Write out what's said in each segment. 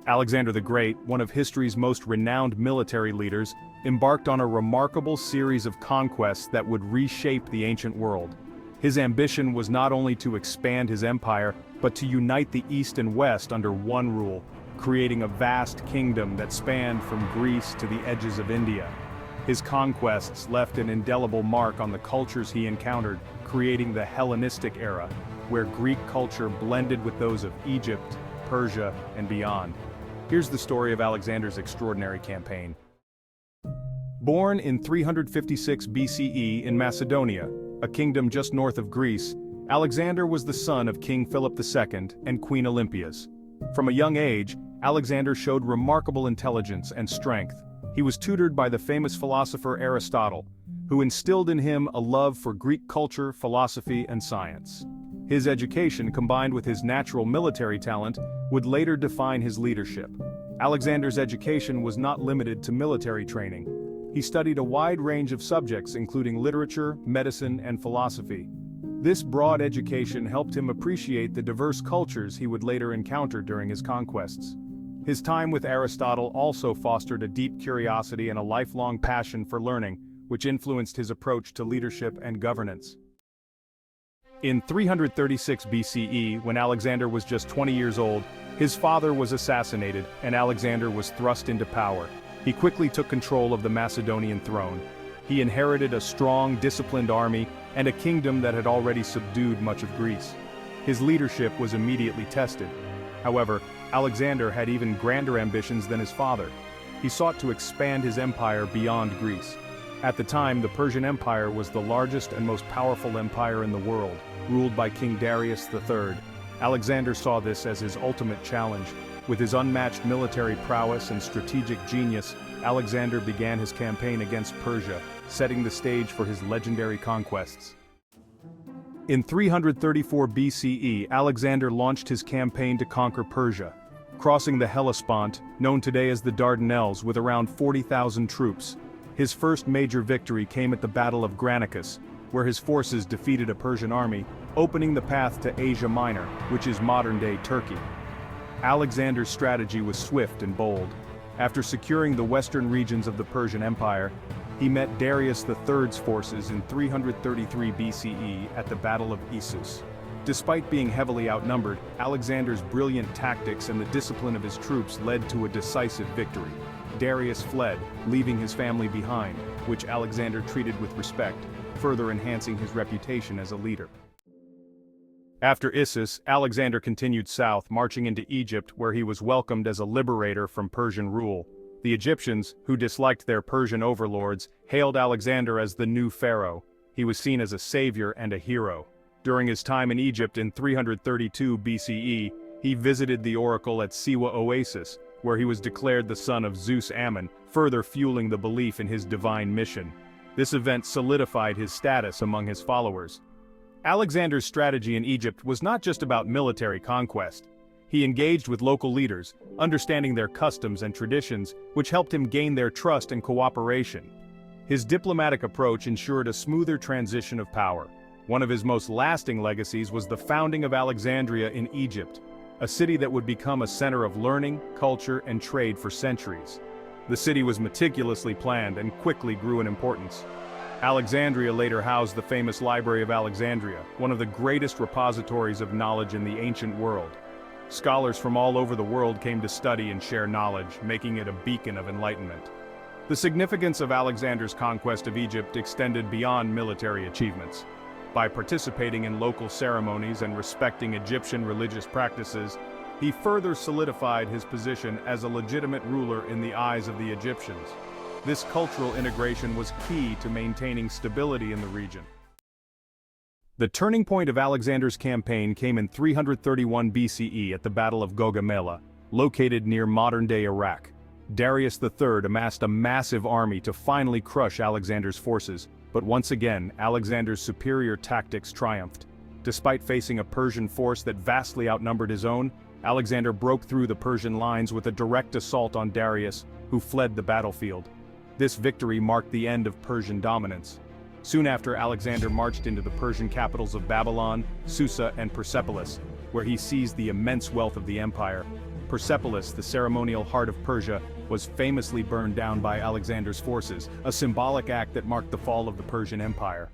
Alexander the Great, one of history's most renowned military leaders, embarked on a remarkable series of conquests that would reshape the ancient world. His ambition was not only to expand his empire, but to unite the East and West under one rule, creating a vast kingdom that spanned from Greece to the edges of India. His conquests left an indelible mark on the cultures he encountered, creating the Hellenistic era, where Greek culture blended with those of Egypt, Persia, and beyond. Here's the story of Alexander's extraordinary campaign. Born in 356 BCE in Macedonia, a kingdom just north of Greece, Alexander was the son of King Philip II and Queen Olympias. From a young age, Alexander showed remarkable intelligence and strength. He was tutored by the famous philosopher Aristotle, who instilled in him a love for Greek culture, philosophy, and science. His education, combined with his natural military talent, would later define his leadership. Alexander's education was not limited to military training. He studied a wide range of subjects including literature, medicine, and philosophy. This broad education helped him appreciate the diverse cultures he would later encounter during his conquests. His time with Aristotle also fostered a deep curiosity and a lifelong passion for learning, which influenced his approach to leadership and governance. In 336 BCE, when Alexander was just 20 years old, his father was assassinated and Alexander was thrust into power. He quickly took control of the Macedonian throne. He inherited a strong, disciplined army and a kingdom that had already subdued much of Greece. His leadership was immediately tested. However, Alexander had even grander ambitions than his father. He sought to expand his empire beyond Greece. At the time, the Persian Empire was the largest and most powerful empire in the world, ruled by King Darius III. Alexander saw this as his ultimate challenge. With his unmatched military prowess and strategic genius, Alexander began his campaign against Persia, setting the stage for his legendary conquests. In 334 BCE, Alexander launched his campaign to conquer Persia, crossing the Hellespont, known today as the Dardanelles, with around 40,000 troops. His first major victory came at the Battle of Granicus, where his forces defeated a Persian army, opening the path to Asia Minor, which is modern-day Turkey. Alexander's strategy was swift and bold. After securing the western regions of the Persian Empire, he met Darius III's forces in 333 BCE at the Battle of Issus. Despite being heavily outnumbered, Alexander's brilliant tactics and the discipline of his troops led to a decisive victory. Darius fled, leaving his family behind, which Alexander treated with respect, further enhancing his reputation as a leader. After Issus, Alexander continued south, marching into Egypt, where he was welcomed as a liberator from Persian rule. The Egyptians, who disliked their Persian overlords, hailed Alexander as the new pharaoh. He was seen as a savior and a hero. During his time in Egypt in 332 BCE, he visited the oracle at Siwa Oasis, where he was declared the son of Zeus Ammon, further fueling the belief in his divine mission. This event solidified his status among his followers. Alexander's strategy in Egypt was not just about military conquest. He engaged with local leaders, understanding their customs and traditions, which helped him gain their trust and cooperation. His diplomatic approach ensured a smoother transition of power. One of his most lasting legacies was the founding of Alexandria in Egypt, a city that would become a center of learning, culture, and trade for centuries. The city was meticulously planned and quickly grew in importance. Alexandria later housed the famous Library of Alexandria, one of the greatest repositories of knowledge in the ancient world. Scholars from all over the world came to study and share knowledge, making it a beacon of enlightenment. The significance of Alexander's conquest of Egypt extended beyond military achievements. By participating in local ceremonies and respecting Egyptian religious practices, he further solidified his position as a legitimate ruler in the eyes of the Egyptians. This cultural integration was key to maintaining stability in the region. The turning point of Alexander's campaign came in 331 BCE at the Battle of Gaugamela, located near modern-day Iraq. Darius III amassed a massive army to finally crush Alexander's forces, but once again, Alexander's superior tactics triumphed. Despite facing a Persian force that vastly outnumbered his own, Alexander broke through the Persian lines with a direct assault on Darius, who fled the battlefield. This victory marked the end of Persian dominance. Soon after, Alexander marched into the Persian capitals of Babylon, Susa, and Persepolis, where he seized the immense wealth of the empire. Persepolis, the ceremonial heart of Persia, was famously burned down by Alexander's forces, a symbolic act that marked the fall of the Persian Empire.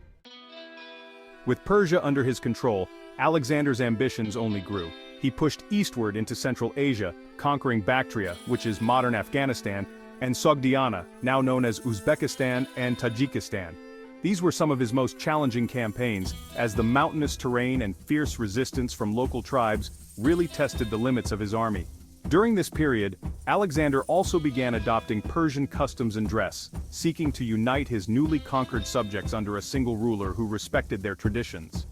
With Persia under his control, Alexander's ambitions only grew. He pushed eastward into Central Asia, conquering Bactria, which is modern Afghanistan, and Sogdiana, now known as Uzbekistan and Tajikistan. These were some of his most challenging campaigns, as the mountainous terrain and fierce resistance from local tribes really tested the limits of his army. During this period, Alexander also began adopting Persian customs and dress, seeking to unite his newly conquered subjects under a single ruler who respected their traditions.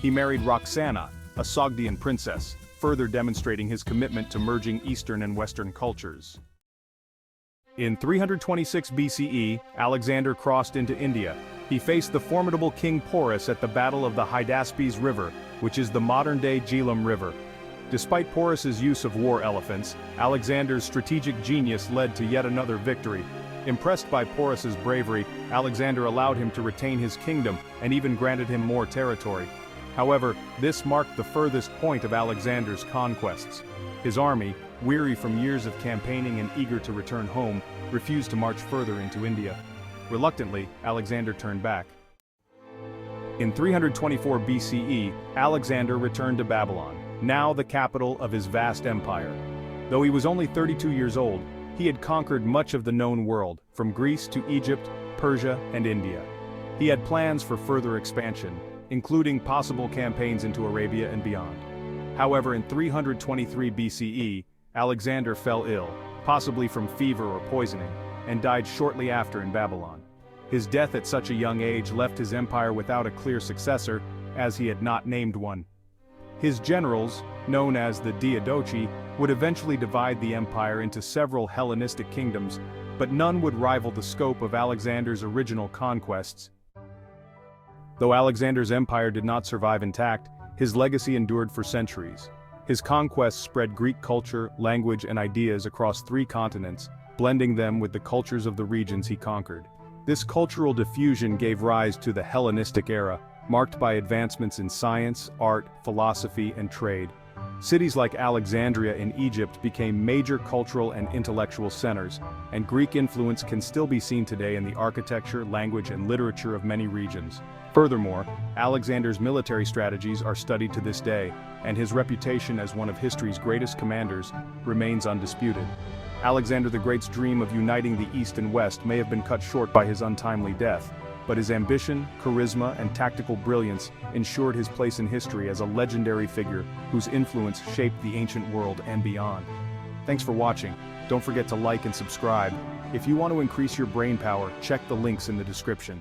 He married Roxana, a Sogdian princess, further demonstrating his commitment to merging Eastern and Western cultures. In 326 BCE, Alexander crossed into India. He faced the formidable King Porus at the Battle of the Hydaspes River, which is the modern-day Jhelum River. Despite Porus's use of war elephants, Alexander's strategic genius led to yet another victory. Impressed by Porus's bravery, Alexander allowed him to retain his kingdom and even granted him more territory. However, this marked the furthest point of Alexander's conquests. His army, weary from years of campaigning and eager to return home, refused to march further into India. Reluctantly, Alexander turned back. In 324 BCE, Alexander returned to Babylon, now the capital of his vast empire. Though he was only 32 years old, he had conquered much of the known world, from Greece to Egypt, Persia, and India. He had plans for further expansion, including possible campaigns into Arabia and beyond. However, in 323 BCE, Alexander fell ill, possibly from fever or poisoning, and died shortly after in Babylon. His death at such a young age left his empire without a clear successor, as he had not named one. His generals, known as the Diadochi, would eventually divide the empire into several Hellenistic kingdoms, but none would rival the scope of Alexander's original conquests. Though Alexander's empire did not survive intact, his legacy endured for centuries. His conquests spread Greek culture, language, and ideas across 3 continents, blending them with the cultures of the regions he conquered. This cultural diffusion gave rise to the Hellenistic era, marked by advancements in science, art, philosophy, and trade. Cities like Alexandria in Egypt became major cultural and intellectual centers, and Greek influence can still be seen today in the architecture, language, and literature of many regions. Furthermore, Alexander's military strategies are studied to this day, and his reputation as one of history's greatest commanders remains undisputed. Alexander the Great's dream of uniting the East and West may have been cut short by his untimely death, but his ambition, charisma, and tactical brilliance ensured his place in history as a legendary figure whose influence shaped the ancient world and beyond. Thanks for watching. Don't forget to like and subscribe. If you want to increase your brain power, check the links in the description.